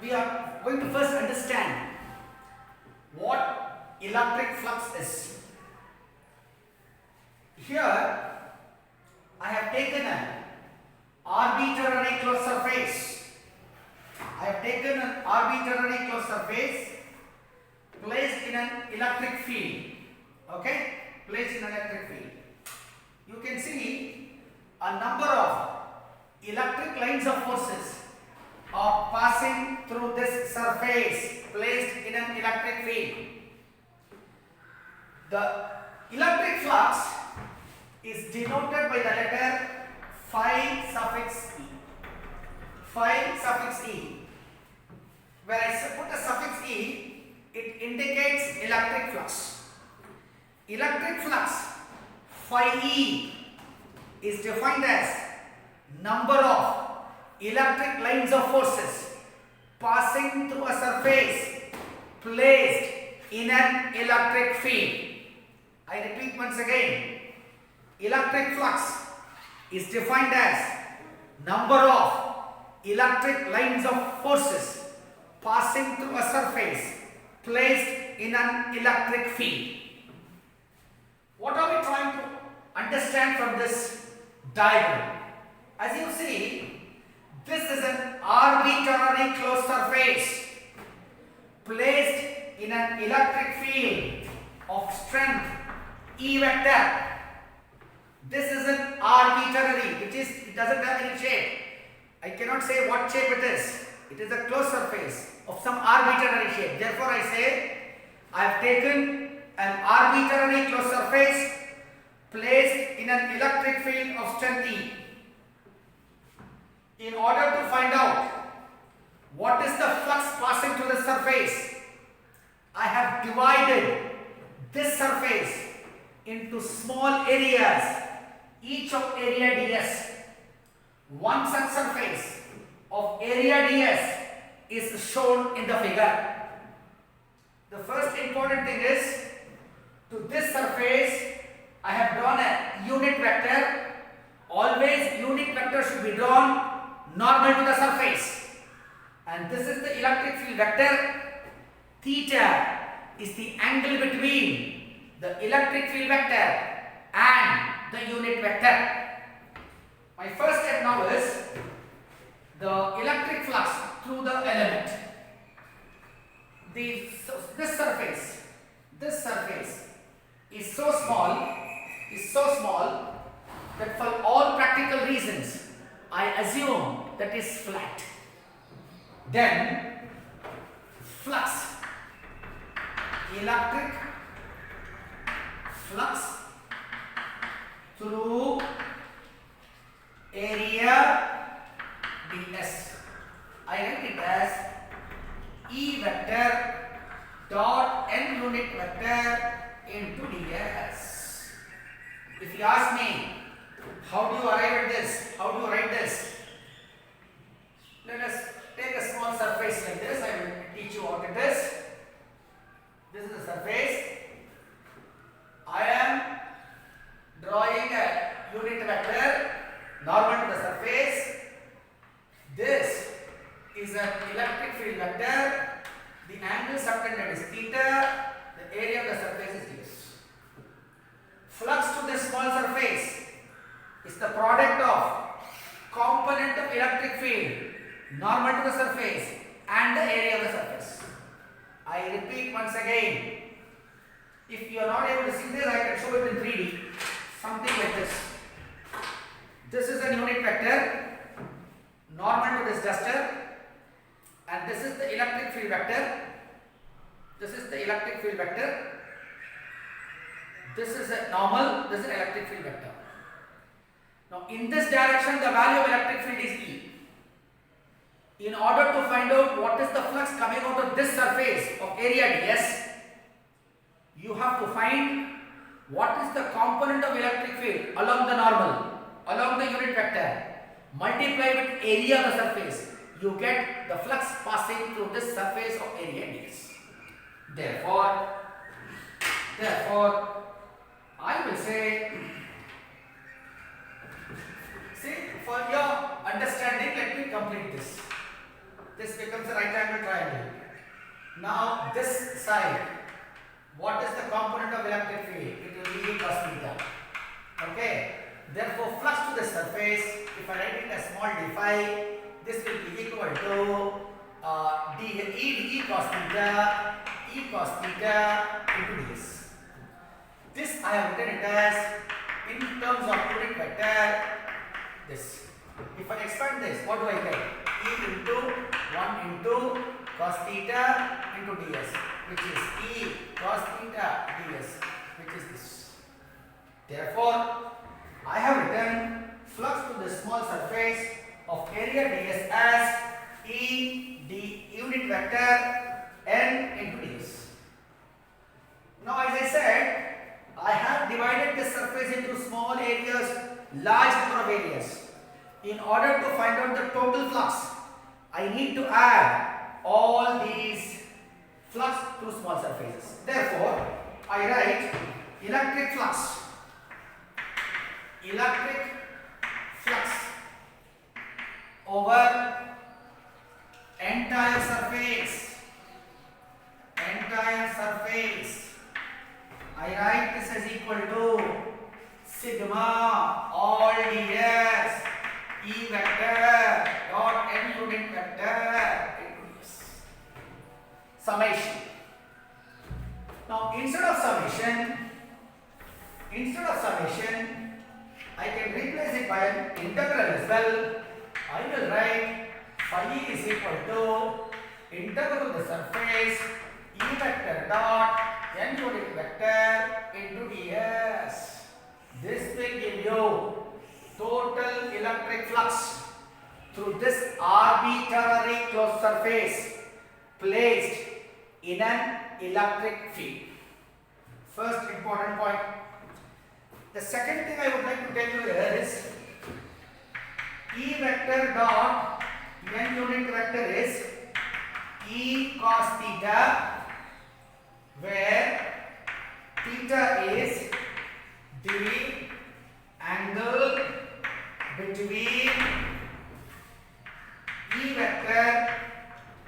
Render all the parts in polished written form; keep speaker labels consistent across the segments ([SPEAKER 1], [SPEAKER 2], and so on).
[SPEAKER 1] we are going to first understand what electric flux is. Here I have taken an arbitrary closed surface. I have taken an arbitrary closed surface, placed in an electric field. Okay? Placed in an electric field. You can see a number of electric lines of forces are passing through this surface placed in an electric field. The electric flux is denoted by the letter phi suffix e. Phi suffix e. When I put a suffix e, it indicates electric flux. Electric flux phi e is defined as number of electric lines of forces passing through a surface placed in an electric field. I repeat once again. Electric flux is defined as number of electric lines of forces passing through a surface placed in an electric field. What are we trying to understand from this diagram? As you see, this is an arbitrary closed surface placed in an electric field of strength E vector. This is an arbitrary, it doesn't have any shape. I cannot say what shape it is. It is a closed surface of some arbitrary shape. Therefore, I say I have taken an arbitrary closed surface placed in an electric field of strength E. In order to find out what is the flux passing through the surface, I have divided this surface into small areas, each of area ds. One such surface of area ds is shown in the figure. The first important thing is, to this surface I have drawn a unit vector. Always unit vector should be drawn normal to the surface. And this is the electric field vector. Theta is the angle between the electric field vector and the unit vector. My first step now is the electric flux through the element. This surface is so small that for all practical reasons I assume that is flat. Then flux, electric flux through area ds. I write it as E vector dot n unit vector into ds. If you ask me, how do you arrive at this? How do you write this? Let us take a small surface like this. I will teach you what it is. This is the surface. I am drawing a unit vector normal to the surface. This is an electric field vector. The angle subtended is theta. The area of the surface is ds. Flux to this small surface is the product of component of electric field normal to the surface and the area of the surface. I repeat once again. If you are not able to see this, I can show it in 3D. Something like this. This is a unit vector normal to this duster, and this is the electric field vector. This is the electric field vector. This is a normal, this is an electric field vector. Now in this direction the value of electric field is E. In order to find out what is the flux coming out of this surface of area ds, you have to find what is the component of electric field along the normal, along the unit vector. Multiply with area of the surface, you get the flux passing through this surface of area ds. Therefore, I will say, for your understanding, let me complete this. This becomes a right angle Now this side, what is the component of electric field? It will be E cos theta. Okay. Therefore, flux to the surface, if I write it as small d phi, this will be equal to E cos theta into ds. This I have written it as in terms of unit vector. This. If I expand this, what do I get? E into 1 into cos theta into ds, which is E cos theta ds, which is this. Therefore, I have written flux to the small surface of area ds as E d unit vector n into ds. Now, as I said, I have divided the surface into small areas, large number of areas. In order to find out the total flux, I need to add all these flux to small surfaces. Therefore, I write electric flux over entire surface. I write this as equal to sigma all ds E vector dot n unit vector into ds. Summation. Now instead of summation, I can replace it by an integral as well. I will write phi E is equal to integral of the surface E vector dot n unit vector into ds. This will give you total electric flux through this arbitrary closed surface placed in an electric field. First important point. The second thing I would like to tell you here is E vector dot n unit vector is E cos theta, where theta is the angle between E vector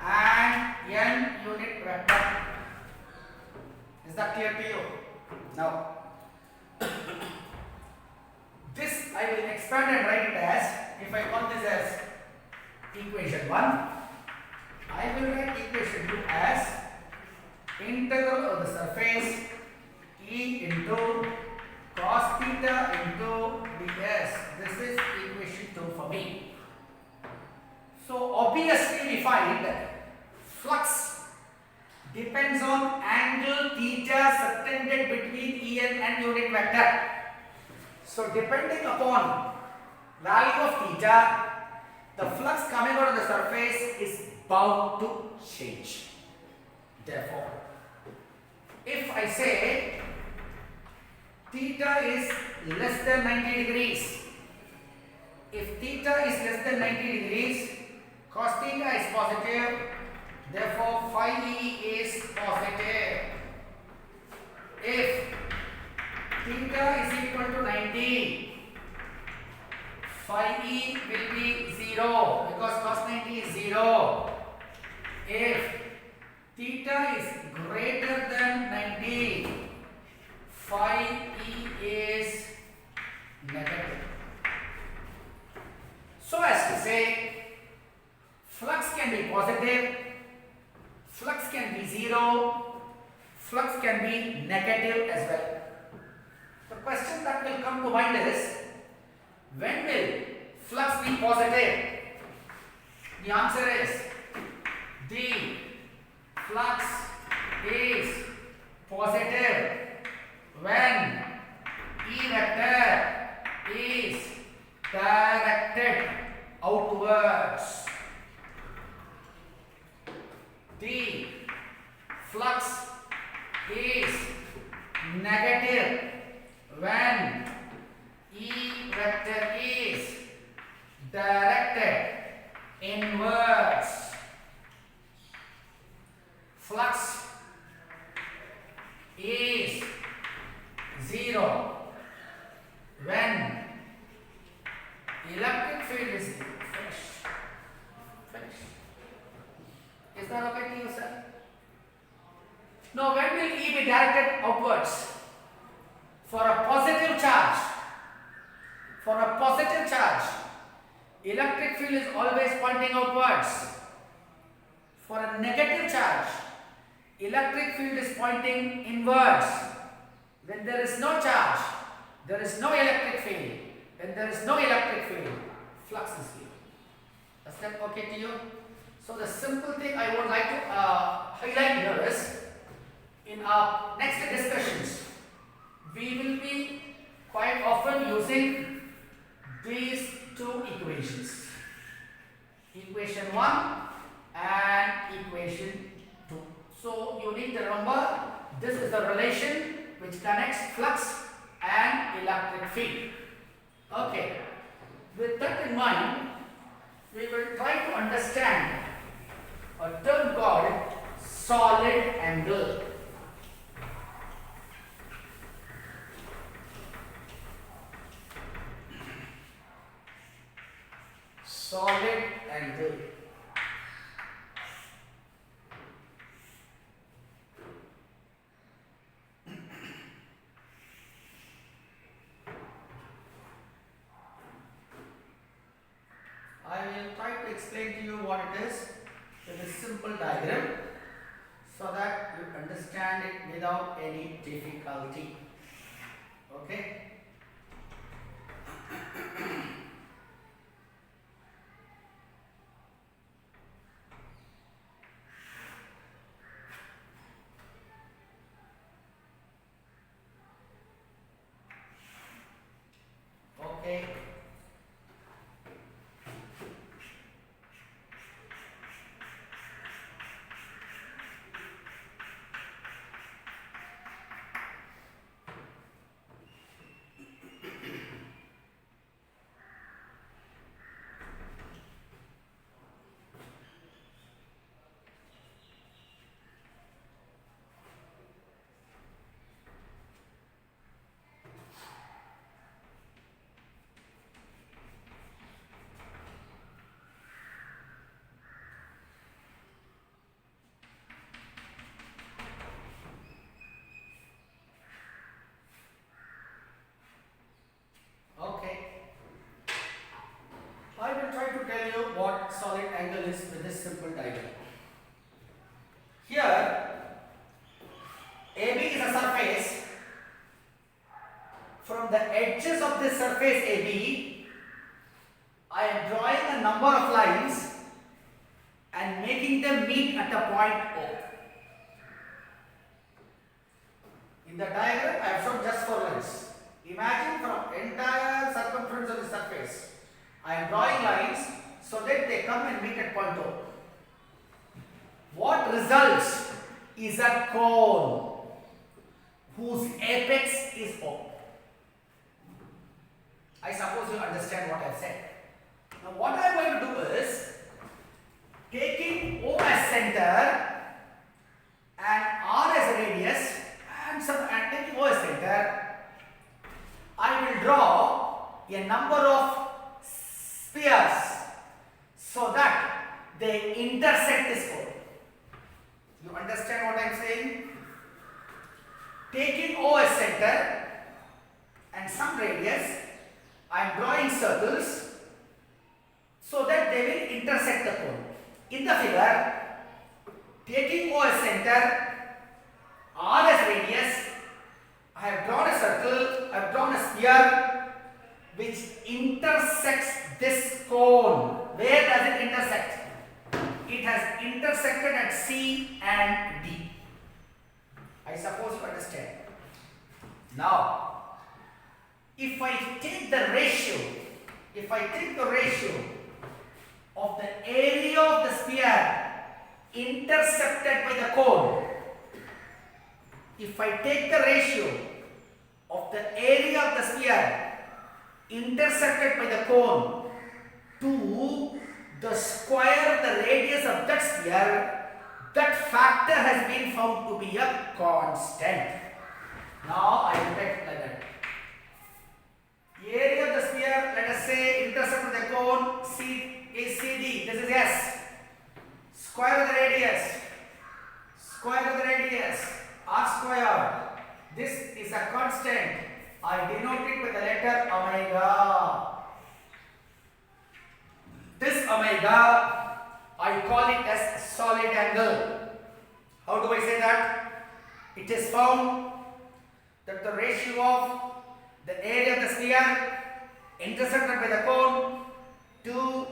[SPEAKER 1] and n unit vector. Is that clear to you? Now, this I will expand and write it as, if I call this as equation 1, I will write equation 2 as integral of the surface E into cos theta into ds. This is equation 2 for me. So obviously we find flux depends on angle theta subtended between E and n unit vector. So depending upon value of theta, the flux coming out of the surface is bound to change. Therefore, if I say theta is less than 90 degrees, if theta is less than 90 degrees, cos theta is positive, therefore phi E is positive. If theta is equal to 90, phi E will be 0 because cos 90 is 0. If theta is greater than 90, phi E is negative. So as to say, flux can be positive, flux can be 0, flux can be negative as well. The question that will come to mind is, when will flux be positive? The answer is, the flux is positive when E vector is directed outwards. The flux is negative when E vector is directed inwards. Flux is 0 when electric field is 0. Finish. Is that okay to you, sir? Now when will E be directed outwards? For a positive charge. For a positive charge, electric field is always pointing outwards. For a negative charge, electric field is pointing inwards. When there is no charge, there is no electric field. When there is no electric field, flux is here. Is that okay to you? So the simple thing I would like to highlight here is, in our next discussions, we will be quite often using these two equations. Equation 1 and equation 2. So you need to remember, this is the relation which connects flux and electric field. Okay. With that in mind, we will try to understand a term called solid angle. Solid angle. I will try to explain to you what it is with a simple diagram so that you understand it without any difficulty. Okay? Okay. I will try to tell you what solid angle is with this simple diagram. Here, AB is a surface. From the edges of this surface AB, I am drawing a number of lines and making them meet at a point O. In the diagram, I have shown just 4 lines. Imagine from entire circumference of the surface, I am drawing lines so that they come and meet at point O. What results is a cone whose apex is O. I suppose you understand what I have said. Now what I am going to do is, taking O as center and R as a radius and taking O as center, I will draw a number of spheres so that they intersect this cone. You understand what I am saying? Taking O as center and some radius, I am drawing circles so that they will intersect the cone. In the figure, taking O as center, R as radius, I have drawn a circle, I have drawn a sphere which intersects this cone. Where does it intersect? It has intersected at C and D. I suppose you understand. Now, if I take the ratio of the area of the sphere intercepted by the cone, if I take the ratio of the area of the sphere intercepted by the cone to the square of the radius of that sphere, that factor has been found to be a constant. Now I will take it like that. Area of the sphere, let us say, intercept with the cone is CD. This is S. Square of the radius. Square of the radius. r squared. This is a constant. I denote it with the letter omega. This omega, I call it as solid angle. How do I say that? It is found that the ratio of the area of the sphere intersected by the cone to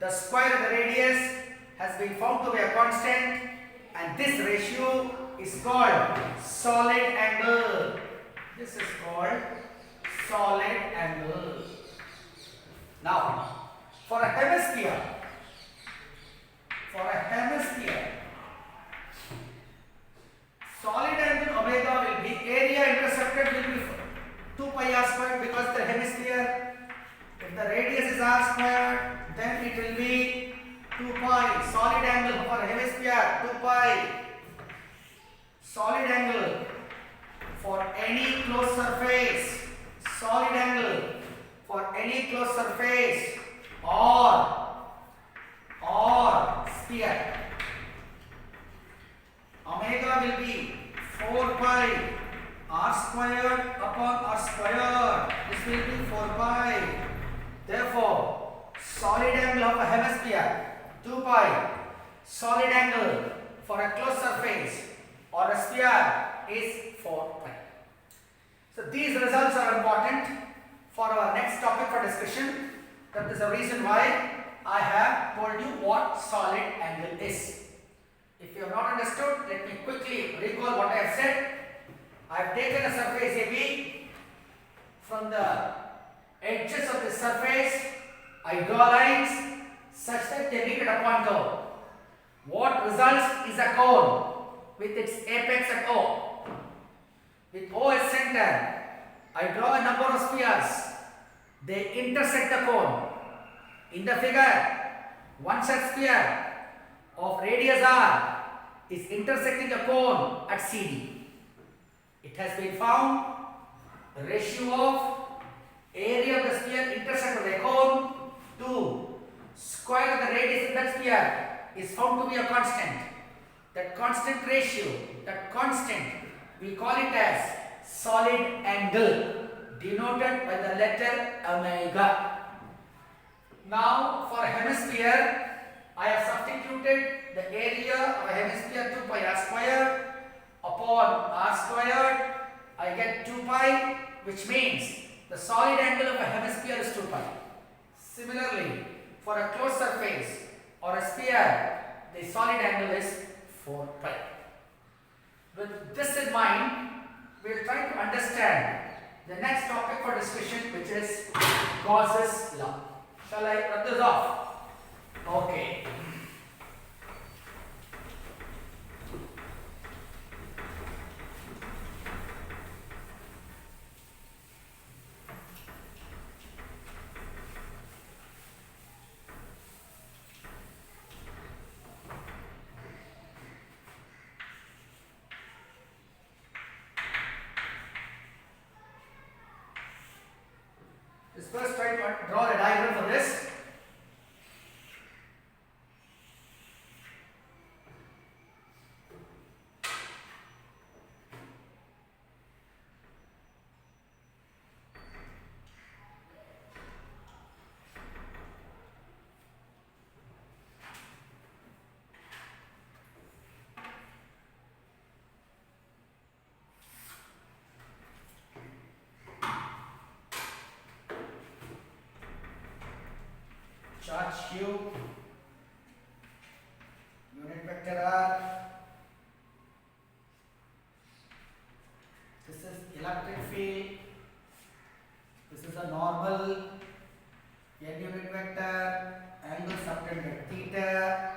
[SPEAKER 1] the square of the radius has been found to be a constant, and this ratio is called solid angle. This is called solid angle. Now, for a hemisphere, solid angle omega will be, area intersected will be 2 pi r squared, because the hemisphere, if the radius is r squared, then it will be 2 pi. Solid angle for a hemisphere 2 pi. Solid angle for any closed surface, solid angle for any closed surface or sphere, omega will be 4 pi r squared upon r squared. This will be 4 pi. Therefore, solid angle of a hemisphere 2 pi. Solid angle for a closed surface or a sphere is 4 pi. So these results are important for our next topic for discussion. That is the reason why I have told you what solid angle is. If you have not understood, let me quickly recall what I have said. I have taken a surface AB. From the edges of the surface, I draw lines such that they meet at a point O. What results is a cone with its apex at O. With O as center, I draw a number of spheres. They intersect the cone. In the figure, one such sphere of radius r is intersecting the cone at CD. It has been found the ratio of area of the sphere intersected by the cone to square of the radius of that sphere is found to be a constant. That constant ratio, that constant, we call it as solid angle, denoted by the letter omega. Now, for a hemisphere, I have substituted the area of a hemisphere 2 pi r squared upon r squared. I get 2 pi, which means the solid angle of a hemisphere is 2 pi. Similarly, for a closed surface or a sphere, the solid angle is 4 pi. With this in mind, we will try to understand the next topic for discussion, which is Gauss's law. Shall I run this off? Okay. Let's first try to draw a diagram for this. Charge Q, unit vector R. This is electric field. This is a normal n unit vector, angle subtended theta.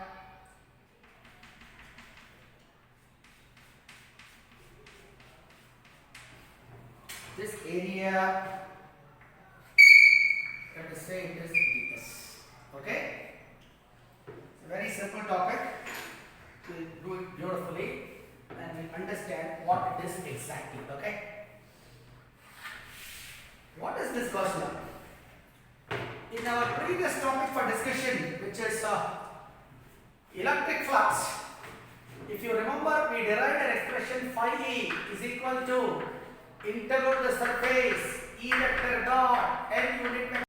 [SPEAKER 1] This area, let us say it is ds. Okay? It's a very simple topic. We'll do it beautifully and we'll understand what it is exactly. Okay? What is this Gauss law? In our previous topic for discussion, which is electric flux, if you remember, we derived an expression phi E is equal to integral the surface E vector dot n unit vector